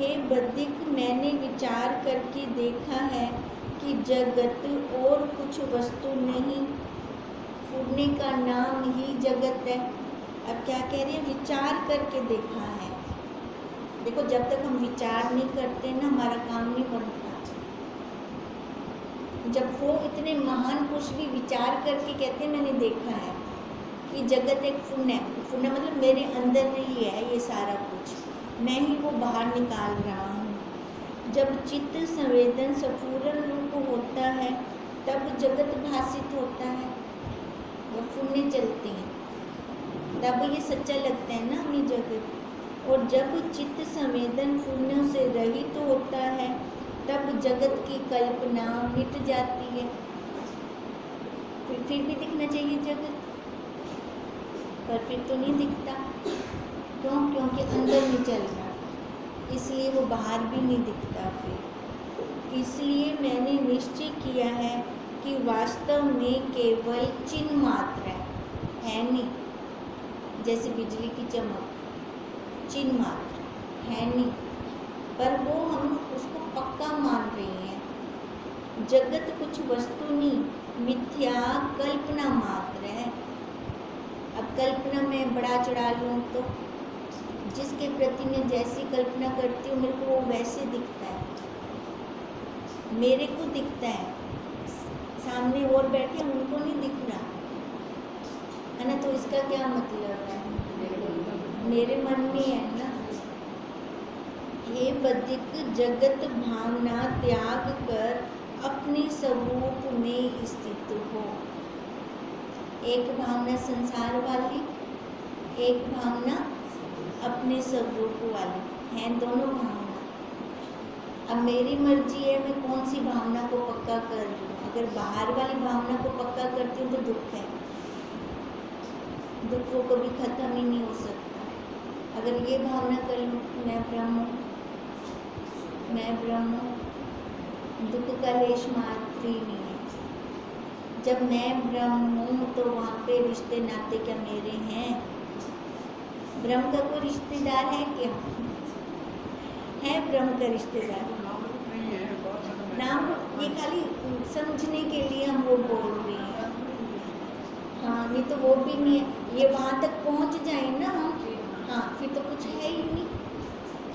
हे बद्रिक, मैंने विचार करके देखा है कि जगत और कुछ वस्तु नहीं, फूटने का नाम ही जगत है। अब क्या कह रहे हैं? विचार करके देखा है। देखो, जब तक हम विचार नहीं करते ना, हमारा काम नहीं बनता। जब वो इतने महान पुरुष भी विचार करके कहते हैं मैंने देखा है कि जगत एक पुण्य है। पुण्य मतलब मेरे अंदर नहीं है ये सारा कुछ, मैं ही वो बाहर निकाल रहा हूँ। जब चित्त संवेदन स्फुरन रूप होता है तब जगत भासित होता है, वो पुण्य चलती हैं तब ये सच्चा लगता है ना हमें जगत। और जब चित्त संवेदन पुण्यों से रहित होता है तब जगत की कल्पना मिट जाती है। फिर भी दिखना चाहिए जगत, पर फिर तो नहीं दिखता। क्यों? क्योंकि अंदर नहीं चल रहा, इसलिए वो बाहर भी नहीं दिखता। फिर इसलिए मैंने निश्चय किया है कि वास्तव में केवल चिन्ह मात्र है नहीं, जैसे बिजली की चमक चिन्ह मात्र है नहीं, पर वो हम उसको पक्का मान रही हैं। जगत कुछ वस्तु नहीं, मिथ्या कल्पना मात्र है। अब कल्पना में बड़ा चढ़ा लूँ तो जिसके प्रति मैं जैसी कल्पना करती हूँ मेरे को वो वैसे दिखता है, मेरे को दिखता है, सामने और बैठे उनको नहीं दिख रहा है ना। तो इसका क्या मतलब है? मेरे मन में है ना। हे बद्रिक, जगत भावना त्याग कर अपने स्वरूप में स्थित हो। एक भावना संसार वाली, एक भावना अपने स्वरूप वाली, हैं दोनों भावना। अब मेरी मर्जी है मैं कौन सी भावना को पक्का कर रही हूँ। अगर बाहर वाली भावना को पक्का करती हूँ तो दुख है, दुख को कभी खत्म ही नहीं हो सकता। अगर ये भावना कर लूँ मैं ब्रह्म हूँ, मैं ब्रह्म हूँ, दुख का लेश मात्र ही नहीं है। जब मैं ब्रह्म हूँ तो वहाँ पे रिश्ते नाते क्या मेरे हैं? ब्रह्म का कोई रिश्तेदार है क्या? है ब्रह्म का रिश्तेदार? नाम ये खाली समझने के लिए हम वो बोल रहे हैं। हाँ, नहीं तो वो भी नहीं है। ये वहाँ तक पहुँच जाए ना हम, हाँ फिर तो कुछ है ही नहीं।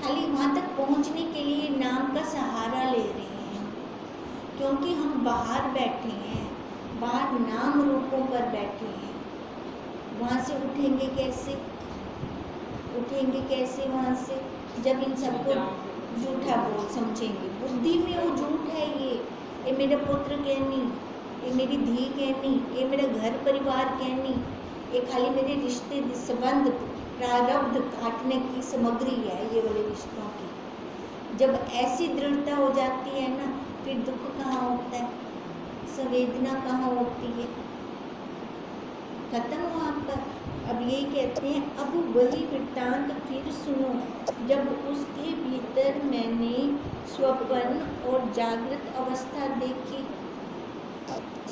खाली वहाँ तक पहुँचने के लिए नाम का सहारा ले रहे हैं, क्योंकि हम बाहर बैठे हैं, बाहर नाम रूपों पर बैठे हैं। वहाँ से उठेंगे कैसे? उठेंगे कैसे वहाँ से? जब इन सबको झूठा बोल समझेंगे, बुद्धि में वो झूठ है। ये मेरा पुत्र कहनी, ये मेरी धी कहनी, ये मेरा घर परिवार कहनी, ये खाली मेरे रिश्ते संबंध प्रारब्ध काटने की सामग्री है ये वाले रिश्तों की। जब ऐसी दृढ़ता हो जाती है ना, फिर दुख कहाँ होता है, संवेदना कहाँ होती है? खत्म वहाँ पर। अब यही कहते हैं, अब वही वृत्तांत फिर सुनो। जब उसके भीतर मैंने स्वप्न और जागृत अवस्था देखी,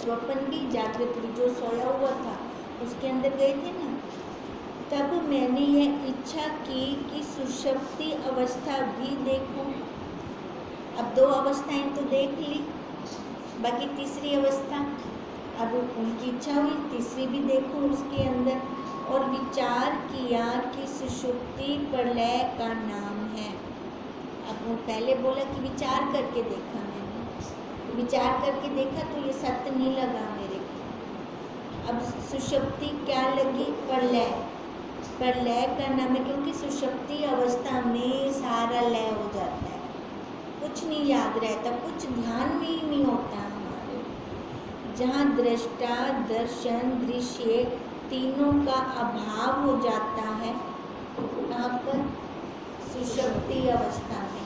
स्वप्न भी जागृत भी, जो सोया हुआ था उसके अंदर गए थे ना, तब मैंने यह इच्छा की कि सुषुप्ति अवस्था भी देखूं। अब दो अवस्थाएं तो देख ली, बाकी तीसरी अवस्था, अब उनकी इच्छा हुई तीसरी भी देखूं उसके अंदर। और विचार किया कि सुषुप्ति प्रलय का नाम है। अब वो पहले बोला कि विचार करके देखा, मैंने विचार करके देखा तो ये सत्य नहीं लगा मेरे को। अब सुषुप्ति क्या लगी? प्रलय, प्रलय का नाम है, क्योंकि सुषुप्ति अवस्था में सारा लय हो जाता है, कुछ नहीं याद रहता, कुछ ध्यान में ही नहीं होता हमारे। जहाँ दृष्टा दर्शन दृश्य तीनों का अभाव हो जाता है, यहाँ पर सुषुप्ति अवस्था में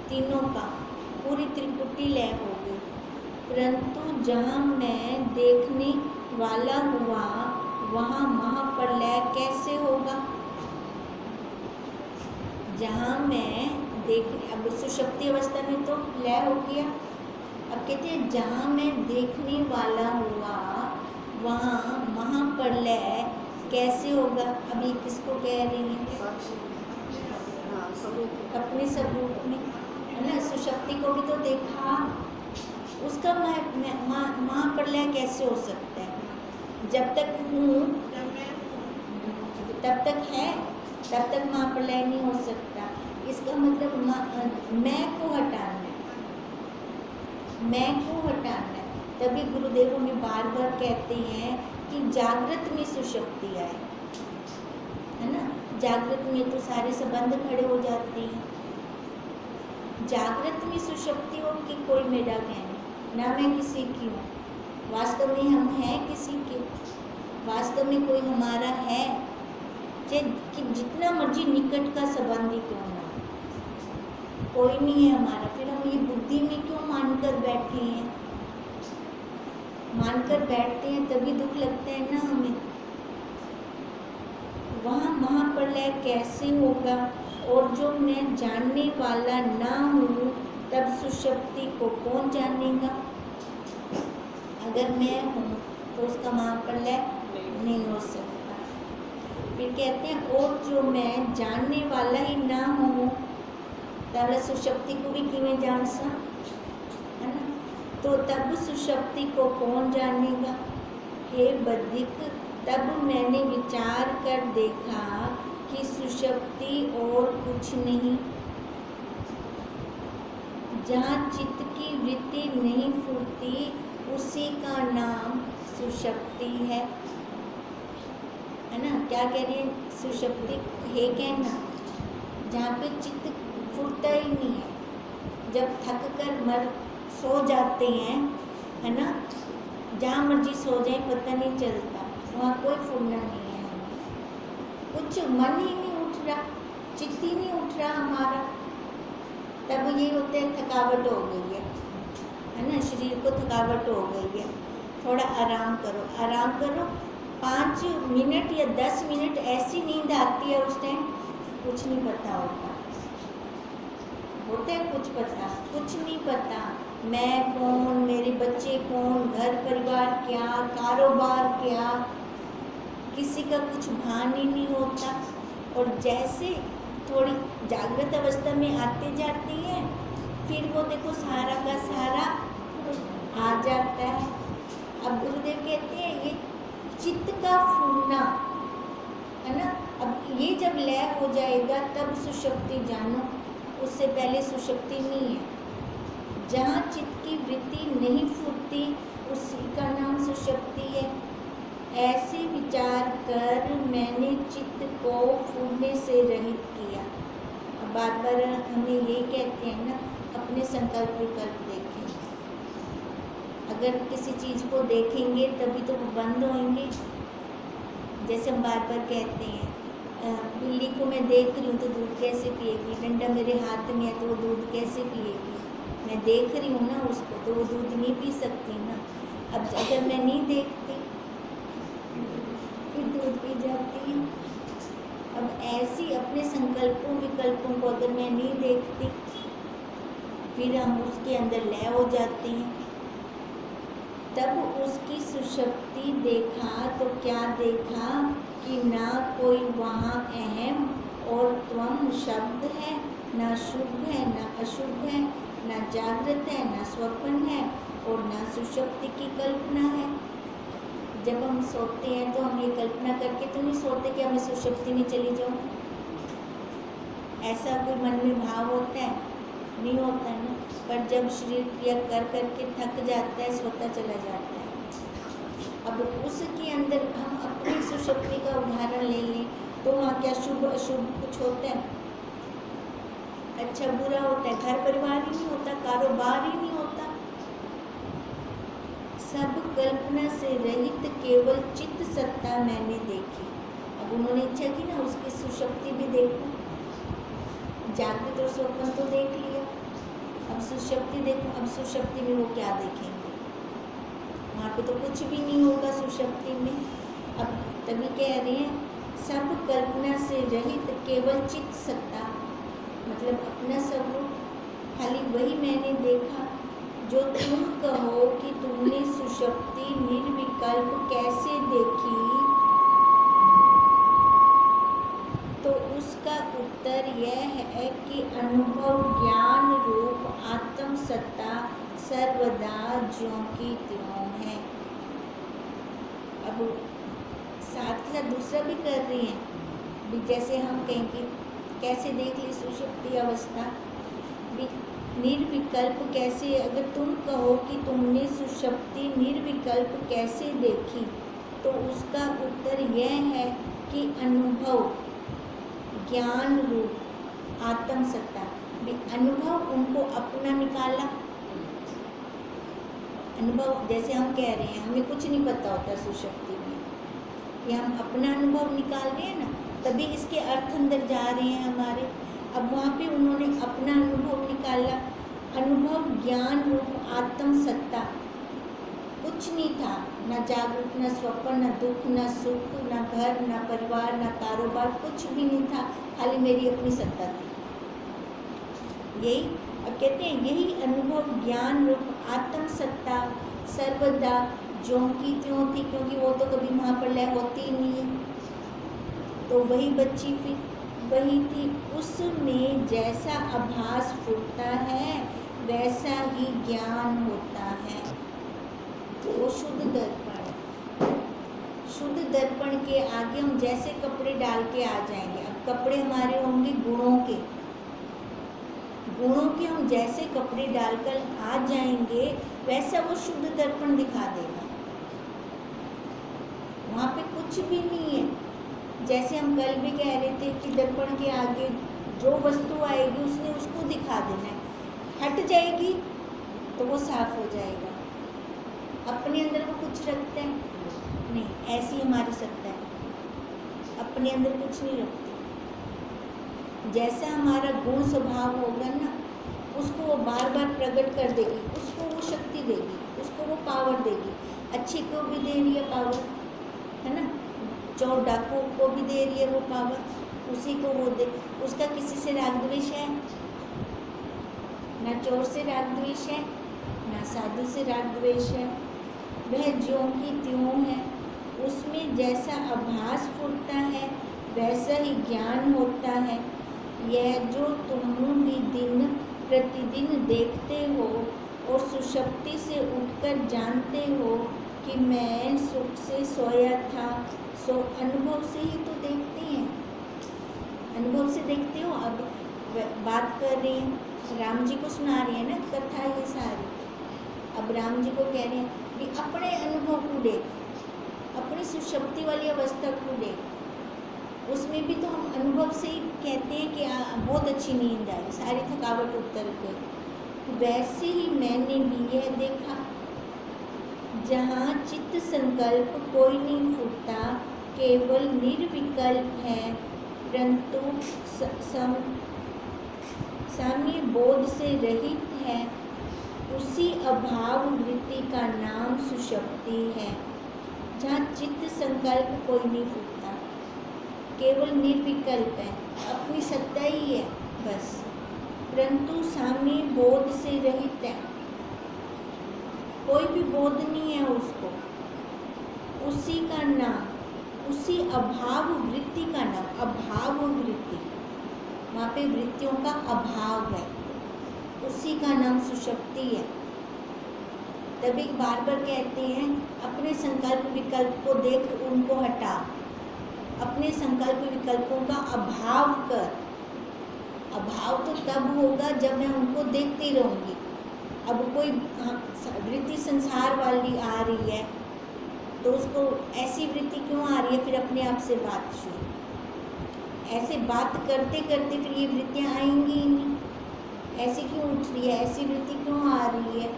तीनों का पूरी त्रिपुटी लय हो गई। परंतु जहाँ मैं देखने वाला हुआ वहाँ महाप्रलय कैसे होगा? जहाँ मैं देख, अब सुषुप्ति अवस्था में तो लय हो गया। अब कहते हैं जहाँ मैं देखने वाला हुआ वहाँ महाप्रलय कैसे होगा? अब ये किसको कह रही है? अपने स्वरूप में, है ना। सुषुप्ति को भी तो देखा, उसका महाप्रलय कैसे हो सकता है? जब तक हूँ तब तक है, तब तक महाप्रलय नहीं हो सकता। इसका मतलब मैं को हटाना है, मैं को हटाना है। तभी गुरुदेव हमें बार बार कहते हैं कि जागृत में सुषुप्ति आए, है ना। जागृत में तो सारे संबंध खड़े हो जाते हैं। जागृत में सुषुप्ति हो कि कोई मेरा कहने, ना मैं किसी की हूँ, वास्तव में हम हैं किसी के, वास्तव में कोई हमारा है, चाहे कि जितना मर्जी निकट का संबंधी क्यों ना, कोई नहीं है हमारा। फिर हम ये बुद्धि में क्यों मानकर बैठे हैं? मानकर बैठते हैं तभी दुख लगता है ना हमें। वहाँ महाप्रलय कैसे होगा? और जो मैं जानने वाला ना हूँ, तब सुषुप्ति को कौन जानेगा? अगर मैं हूँ तो उसका महाप्रलय नहीं हो सकता। फिर कहते हैं और जो मैं जानने वाला ही ना हूँ, तब सुषुप्ति को भी किमें जान सा, है ना। तो तब सुषुप्ति को कौन जानेगा? हे बद्धिक, तब मैंने विचार कर देखा कि सुषुप्ति और कुछ नहीं, जहाँ चित्त की वृत्ति नहीं फूटती उसी का नाम सुषुप्ति है ना। क्या कह रहे हैं? सुषुप्ति है कहना जहाँ पे चित्त फूटता ही नहीं है। जब थक कर सो जाते हैं, है ना, जहाँ मर्जी सो जाए पता नहीं चलता, वहाँ कोई फूटना नहीं है, कुछ मन ही नहीं उठ रहा, चित्त ही नहीं उठ रहा हमारा। तब ये होता है थकावट हो गई है ना, शरीर को थकावट हो गई है, थोड़ा आराम करो, आराम करो। 5 मिनट या 10 मिनट ऐसी नींद आती है, उस टाइम कुछ नहीं पता होता है कुछ पता, कुछ नहीं पता। मैं कौन, मेरे बच्चे कौन, घर परिवार क्या, कारोबार क्या, किसी का कुछ भान ही नहीं होता। और जैसे थोड़ी जागृत अवस्था में आते जाती है, फिर वो देखो सारा का सारा आ जाता है। अब गुरुदेव कहते हैं ये चित्त का फूलना, है ना। अब ये जब लय हो जाएगा तब सुषुप्ति जानो, उससे पहले सुषुप्ति नहीं है। जहाँ चित्त की वृत्ति नहीं फूटती उसी का नाम सुषुप्ति है। ऐसे विचार कर मैंने चित्त को फूटने से रहित किया। अब बार बार हमें यही कहते हैं ना, अपने संकल्प विकल्प देखें। अगर किसी चीज़ को देखेंगे तभी तो वो बंद होंगे। जैसे हम बार बार कहते हैं, बिल्ली को मैं देख रही हूँ तो दूध कैसे पिएगी, डंडा मेरे हाथ में है तो वो दूध कैसे पिएगी। मैं देख रही हूँ ना उसको, तो वो दूध नहीं पी सकती ना। अब अगर मैं नहीं देखती फिर दूध पी जाती है। अब ऐसी अपने संकल्पों विकल्पों को अगर मैं नहीं देखती, फिर हम उसके अंदर लय हो जाते हैं। तब उसकी सुषुप्ति देखा तो क्या देखा कि ना कोई वहाँ अहम और त्वम शब्द है, ना शुभ है ना अशुभ है, ना जागृत है ना स्वप्न है, और ना सुषुप्ति की कल्पना है। जब हम सोते हैं तो हम ये कल्पना करके तो नहीं सोते कि हमें सुषुप्ति में चली जाऊँ। ऐसा कोई मन में भाव होता है? नहीं होता है ना। पर जब शरीर क्रिया कर करके थक जाता है, सोता चला जाता है। अब उसके अंदर हम अपनी सुषुप्ति का उदाहरण ले लें तो वहाँ क्या शुभ अशुभ कुछ होता है? अच्छा बुरा होता है? घर परिवार ही नहीं होता, कारोबार ही नहीं होता। सब कल्पना से रहित केवल चित्त सत्ता मैंने देखी। अब उन्होंने इच्छा की ना उसकी सुषुप्ति भी देखो, जागृत और स्वप्न तो देख लिया, अब सुषुप्ति देखो। अब सुषुप्ति में वो क्या देखेंगे? वहाँ पे तो कुछ भी नहीं होगा सुषुप्ति में। अब तभी कह रहे हैं सब कल्पना से रहित केवल चित्त सत्ता, मतलब अपना स्वरूप, खाली वही मैंने देखा जो तुम कहो कि तुमने सुषुप्ति निर्विकल्प कैसे देखी, तो उसका उत्तर यह है कि अनुभव ज्ञान रूप आत्म सत्ता सर्वदा ज्यों की त्यों है। अब साथ के साथ दूसरा भी कर रही हैं भी, जैसे हम कहें कि कैसे देख ली सुषुप्ति अवस्था भी निर्विकल्प कैसे, अगर तुम कहो कि तुमने सुषुप्ति निर्विकल्प कैसे देखी, तो उसका उत्तर यह है कि अनुभव ज्ञान रूप आत्म सत्ता भी, अनुभव उनको अपना निकाला। अनुभव जैसे हम कह रहे हैं हमें कुछ नहीं पता होता सुषुप्ति में, ये हम अपना अनुभव निकाल रहे हैं ना, तभी इसके अर्थ अंदर जा रहे हैं हमारे। अब वहाँ पे उन्होंने अपना अनुभव निकाला, अनुभव ज्ञान रूप आत्म सत्ता, कुछ नहीं था, न जागरूक, न स्वप्न, न दुख, न सुख, न घर, न परिवार, न कारोबार, कुछ भी नहीं था, खाली मेरी अपनी सत्ता थी। यही अब कहते हैं, यही अनुभव ज्ञान रूप आत्म सत्ता सर्वदा ज्यों की त्यों थी, क्योंकि वो तो कभी वहाँ पर लय होती ही नहीं है, तो वही बच्ची फिर वही थी। उसमें जैसा आभास फूटता है वैसा ही ज्ञान होता है। वो शुद्ध दर्पण, शुद्ध दर्पण के आगे हम जैसे कपड़े डाल के आ जाएंगे, अब कपड़े हमारे होंगे गुणों के, गुणों के हम जैसे कपड़े डालकर आ जाएंगे वैसा वो शुद्ध दर्पण दिखा देगा, वहाँ पे कुछ भी नहीं है। जैसे हम कल भी कह रहे थे कि दर्पण के आगे जो वस्तु आएगी उसने उसको दिखा देना है, हट जाएगी तो वो साफ हो जाएगा। अपने अंदर वो कुछ रखता है नहीं, ऐसी हमारी सत्ता है, अपने अंदर कुछ नहीं रखती। जैसा हमारा गुण स्वभाव होगा ना, उसको वो बार बार प्रकट कर देगी, उसको वो शक्ति देगी, उसको वो पावर देगी। अच्छे को भी दे रही है पावर, है ना, चोर डाकू को भी दे रही है वो पावर, उसी को वो दे। उसका किसी से राग द्वेष है ना, चोर से राग द्वेष है ना, साधु से राग द्वेष है, वह ज्यों की त्यों है। उसमें जैसा आभास फूटता है वैसा ही ज्ञान होता है। यह जो तुम भी दिन प्रतिदिन देखते हो और सुषुप्ति से उठकर जानते हो कि मैं सुख से सोया था, सो अनुभव से ही तो देखते हैं, अनुभव से देखते हो। अब बात कर रही हैं, राम जी को सुना रही है ना कथा ये सारी। अब राम जी को कह रहे हैं कि अपने अनुभव को देख, अपनी सुषुप्ति वाली अवस्था को देख, उसमें भी तो हम अनुभव से ही कहते हैं कि बहुत अच्छी नींद आई, सारी थकावट उतर गई। वैसे ही मैंने भी यह देखा, जहाँ चित्त संकल्प कोई नहीं फूटता, केवल निर्विकल्प है, परंतु साम्य बोध से रहित है, उसी अभाव वृत्ति का नाम सुषुप्ति है। जहाँ चित्त संकल्प कोई नहीं फूटता, केवल निर्विकल्प है, अपनी सत्ता ही है बस, परंतु साम्य बोध से रहित है, कोई भी बोध नहीं है उसको, उसी का नाम, उसी अभाव वृत्ति का नाम, अभाव वृत्ति, वहाँ पे वृत्तियों का अभाव है, उसी का नाम सुषुप्ति है। तभी बार बार कहते हैं अपने संकल्प विकल्प को देख, उनको हटा, अपने संकल्प विकल्पों का अभाव कर। अभाव तो तब होगा जब मैं उनको देखती रहूँगी। अब कोई वृत्ति संसार वाली आ रही है तो उसको ऐसी वृत्ति क्यों आ रही है, फिर अपने आप से बात शुरू, ऐसे बात करते करते फिर ये वृत्तियाँ आएंगी ही नहीं, ऐसी क्यों उठ रही है, ऐसी वृत्ति क्यों आ रही है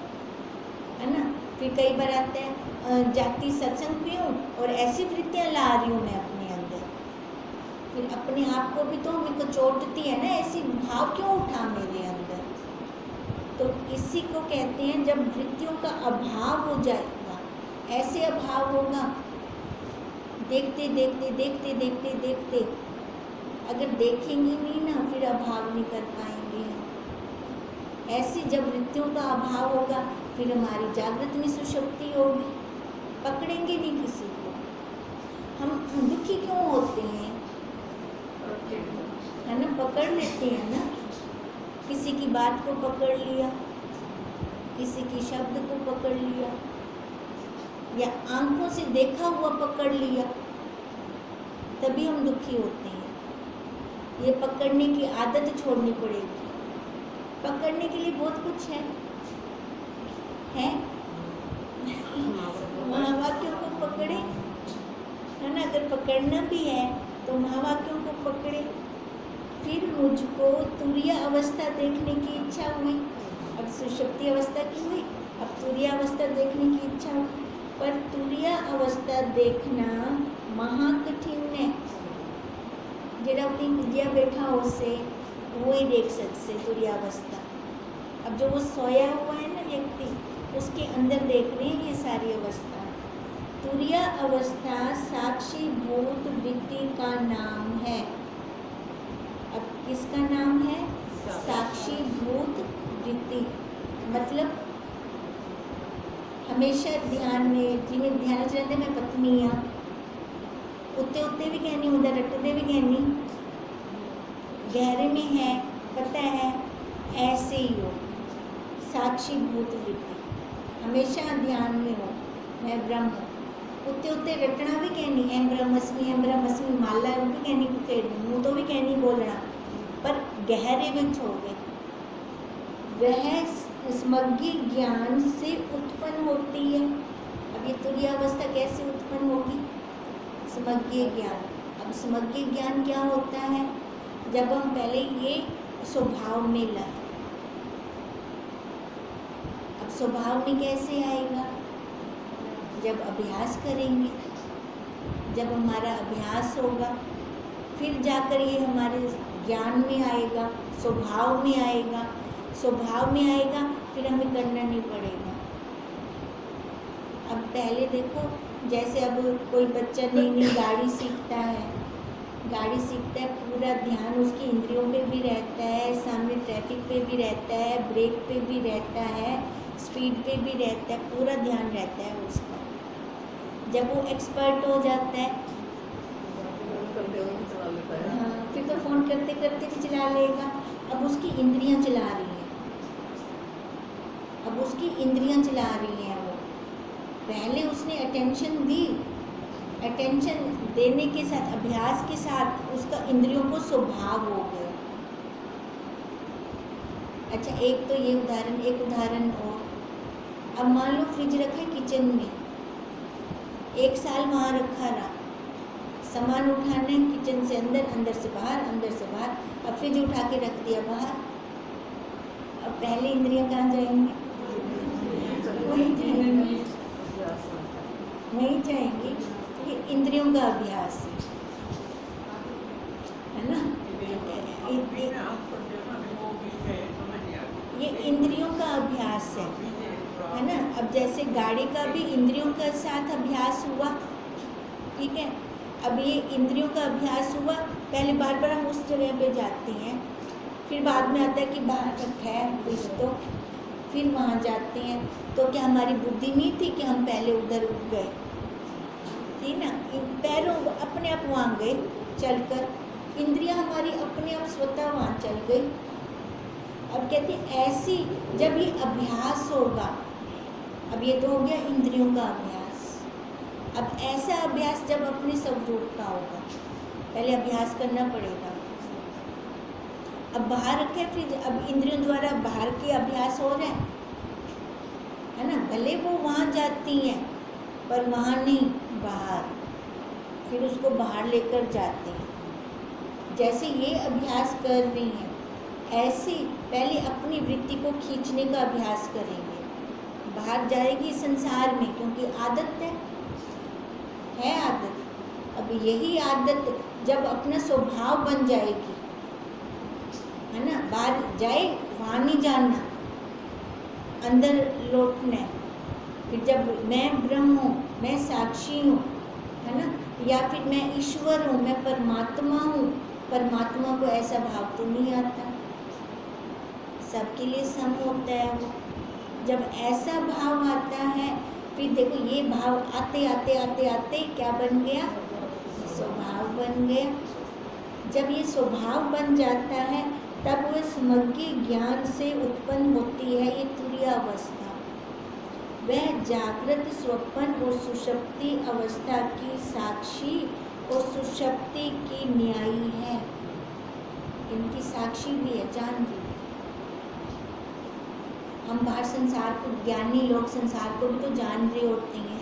ना। फिर कई बार आते हैं जाती सत्संग पे हूँ और ऐसी वृत्तियाँ ला रही हूँ मैं अपने अंदर, फिर अपने आप को भी तो मेरे को चोटती है ना, ऐसी भाव क्यों उठा मेरे अंदर। तो इसी को कहते हैं जब वृत्तियों का अभाव हो जाएगा, ऐसे अभाव होगा, देखते देखते देखते देखते देखते, अगर देखेंगे नहीं ना फिर अभाव नहीं कर पाएंगे। ऐसे जब वृत्तियों का अभाव होगा फिर हमारी जागृत में सुषुप्ति होगी, पकड़ेंगे नहीं किसी को। हम दुखी क्यों होते हैं, है ना, पकड़ लेते हैं ना, किसी की बात को पकड़ लिया, किसी की शब्द को पकड़ लिया, या आंखों से देखा हुआ पकड़ लिया, तभी हम दुखी होते हैं। ये पकड़ने की आदत छोड़नी पड़ेगी। पकड़ने के लिए बहुत कुछ है महावाक्यों को पकड़े, है ना। अगर पकड़ना भी है तो महावाक्यों को पकड़े। फिर मुझको तुरीय अवस्था देखने की इच्छा हुई। अब सुषुप्ति अवस्था की हुई, अब तुरीय अवस्था देखने की इच्छा हुई। पर तुरीय अवस्था देखना महाकठिन है। जेड़ा उतनी विद्या बैठा हो से वो ही देख सकते तुरीय अवस्था। अब जो वो सोया हुआ है ना व्यक्ति, उसके अंदर देख रहे हैं ये सारी अवस्था। तुरीय अवस्था साक्षी भूत वृत्ति का नाम है। अब किसका नाम है? साक्षी भूत वृत्ति। मतलब हमेशा ध्यान में जिन्हें ध्यान रहते मैं पत्नियाँ उत्ते उत्ते भी कहनी, उधर रटते भी कहनी, गहरे में है, पता है, ऐसे ही हो। साक्षी भूत वृत्ति हमेशा ध्यान में हो, मैं ब्रह्म हूँ। उत्ते उत्ते रटना भी कहनी, एम ब्रह्मस्मि माला भी कहनी, मुँह तो भी कहनी बोलना, पर गहरे में हो गए। वह स्मग्गी ज्ञान से उत्पन्न होती है। अब ये तुरीय अवस्था कैसे उत्पन्न होगी? स्मग्गी ज्ञान। अब स्मग्गी ज्ञान क्या होता है? जब हम पहले ये स्वभाव में लाए। अब स्वभाव में कैसे आएगा? जब अभ्यास करेंगे, जब हमारा अभ्यास होगा, फिर जाकर ये हमारे ज्ञान में आएगा, स्वभाव में आएगा। स्वभाव में आएगा, फिर हमें करना नहीं पड़ेगा। अब पहले देखो, जैसे अब कोई बच्चा नई नई गाड़ी सीखता है, पूरा ध्यान उसकी इंद्रियों पे भी रहता है, सामने ट्रैफिक पे भी रहता है, ब्रेक पे भी रहता है, स्पीड पे भी रहता है, पूरा ध्यान रहता है उसका। जब वो एक्सपर्ट हो जाता है, हाँ, फिर तो फ़ोन करते करते भी चला लेगा। अब उसकी इंद्रियां चला रही हैं, वो पहले उसने अटेंशन दी, अटेंशन देने के साथ, अभ्यास के साथ उसका इंद्रियों को स्वभाव हो गया। अच्छा, एक तो ये उदाहरण और। अब मान लो फ्रिज रखा है किचन में, 1 साल वहाँ रखा रहा, सामान उठाना है किचन से अंदर, अंदर से बाहर। अब फ्रिज उठा के रख दिया बाहर। अब पहले इंद्रियां कहाँ जाएंगी? नहीं जाएंगी। ये इंद्रियों का अभ्यास है ना, ये इंद्रियों का अभ्यास है ना। अब जैसे गाड़ी का भी इंद्रियों के साथ अभ्यास हुआ, ठीक है। अब ये इंद्रियों का अभ्यास हुआ, पहले बार बार हम उस जगह पे जाते हैं, फिर बाद में आता है कि बाहर रखा है कुछ, तो फिर वहाँ जाते हैं। तो क्या हमारी बुद्धि नहीं थी कि हम पहले उधर उठ गए, थी ना? पैरों अपने आप वहाँ गए चलकर, इंद्रियां हमारी अपने आप स्वतः वहाँ चल गई। अब कहते हैं ऐसी जब ये अभ्यास होगा, अब ये तो हो गया इंद्रियों का अभ्यास। अब ऐसा अभ्यास जब अपने स्वरूप का होगा, पहले अभ्यास करना पड़ेगा। अब बाहर रखे फ्रिज, अब इंद्रियों द्वारा बाहर के अभ्यास हो रहे हैं, है ना। भले वो वहाँ जाती हैं, पर वहाँ नहीं, बाहर, फिर उसको बाहर लेकर जाते हैं। जैसे ये अभ्यास कर रही हैं, ऐसे पहले अपनी वृत्ति को खींचने का अभ्यास करेंगे। बाहर जाएगी संसार में, क्योंकि आदत है आदत। अब यही आदत जब अपना स्वभाव बन जाएगी, है ना, बाहर जाए वहाँ नहीं जाना, अंदर लौटना है। फिर जब मैं ब्रह्म हूँ, मैं साक्षी हूँ, है ना, या फिर मैं ईश्वर हूँ, मैं परमात्मा हूँ, परमात्मा को ऐसा भाव तो नहीं आता, सबके लिए सम होता है वो। जब ऐसा भाव आता है, फिर देखो ये भाव आते आते आते आते क्या बन गया? स्वभाव बन गया। जब ये स्वभाव बन जाता है तब वह समग्र ज्ञान से उत्पन्न होती है ये तुरीयावस्था। वह जागृत, स्वप्न और सुषुप्ति अवस्था की साक्षी और सुषुप्ति की न्यायी है। इनकी साक्षी भी है, जान भी है। हम बाहर संसार को, ज्ञानी लोग संसार को भी तो जान रहे होते हैं,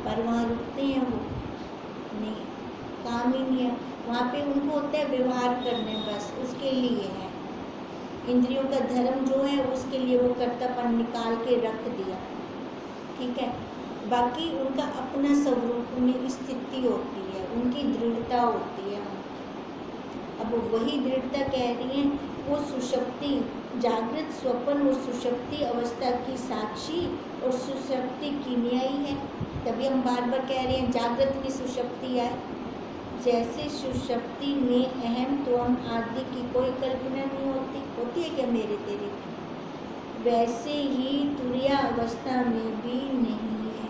पर वहाँ रुकते हैं वो नहीं, काम ही नहीं है वहाँ पे। उनको होता है व्यवहार करने, बस उसके लिए है। इंद्रियों का धर्म जो है उसके लिए वो कर्तापन निकाल के रख दिया, ठीक है। बाकी उनका अपना स्वरूप में स्थिति होती है, उनकी दृढ़ता होती है। अब वही दृढ़ता कह रही है वो सुषुप्ति, जागृत, स्वप्न और सुषुप्ति अवस्था की साक्षी और सुषुप्ति की न्यायी है। तभी हम बार बार कह रहे हैं जागृत में सुषुप्ति आए। जैसे सुषुप्ति में अहम तो हम आदि की कोई कल्पना नहीं होती, होती है क्या मेरे तेरे, वैसे ही तुरीया अवस्था में भी नहीं है।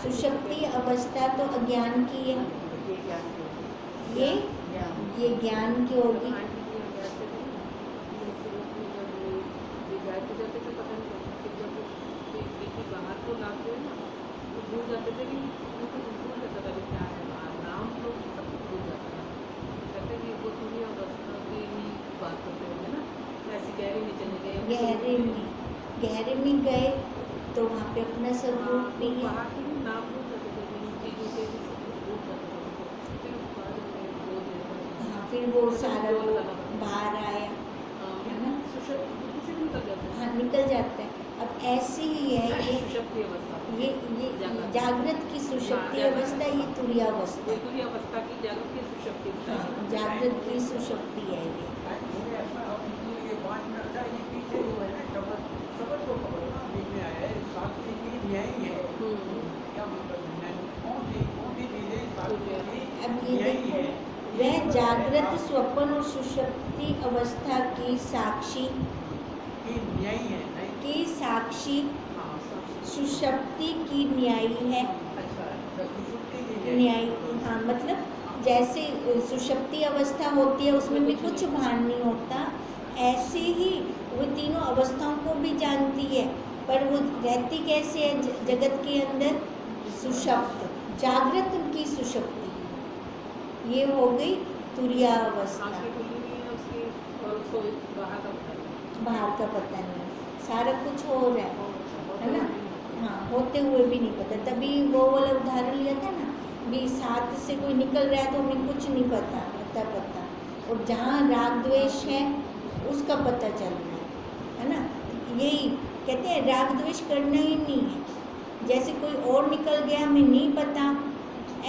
सुषुप्ति अवस्था तो अज्ञान की है, ये ज्ञान की होगी। गहरे में गए तो वहाँ पे अपना स्वरूप भी है। हाँ, फिर वो सारा बाहर आया है ना, हाँ निकल जाता है। अब ऐसे ही है ये जागृत की सुषुप्ति अवस्था, ये तुरीयावस्था, हाँ जागृत की सुषुप्ति है ये। अब ये देखो, वह जागृत, स्वप्न और सुषुप्ति अवस्था की साक्षी की साक्षी सुषुप्ति की न्यायी है। न्यायी, हाँ मतलब जैसे सुषुप्ति अवस्था होती है उसमें भी कुछ भान नहीं होता, ऐसे ही वो तीनों अवस्थाओं को भी जानती है, पर वो रहती कैसे है जगत के अंदर, सुषुप्त, जागृत की सुषुप्ति, ये हो गई तुरीयावस्था। बाहर का पता नहीं, सारा कुछ हो रहा है ना, हाँ होते हुए भी नहीं पता। तभी वो वाला उदाहरण लिया था ना, भी साथ से कोई निकल रहा है तो हमें कुछ नहीं पता, पता, और जहाँ राग द्वेष है उसका पता चल रहा है ना। यही कहते हैं राग द्वेष करना ही नहीं है। जैसे कोई और निकल गया हमें नहीं पता,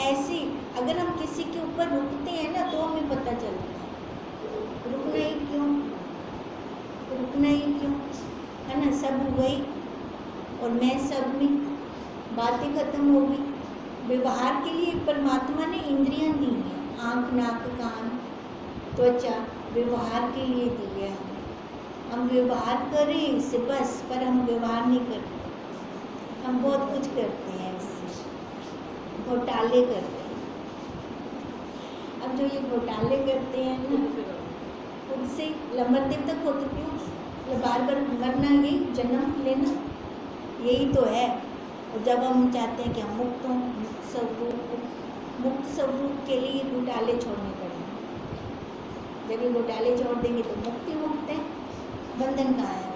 ऐसे अगर हम किसी के ऊपर रुकते हैं ना तो हमें पता चलता है। रुकना ही क्यों, रुकना ही क्यों, है ना। सब वही और मैं सब में, बातें खत्म हो गई। व्यवहार के लिए परमात्मा ने इंद्रियां दी हैं, आँख, नाक, कान, त्वचा, व्यवहार के लिए दी है हमें। हम व्यवहार करें इससे बस, पर हम व्यवहार नहीं करते। हम बहुत कुछ करते हैं इससे, घोटाले करते हैं। अब जो ये घोटाले करते हैं ना, उनसे लंबे तक होते क्यों, बार बार मरना, यही जन्म लेना, यही तो है। और जब हम चाहते हैं कि हम मुक्त हों, मुक्त स्वरूप के लिए घोटाले छोड़ने पड़ेंगे। जब ये घोटाले छोड़ देंगे तो मुक्ति मुक्त है, बंधन कहाँ है।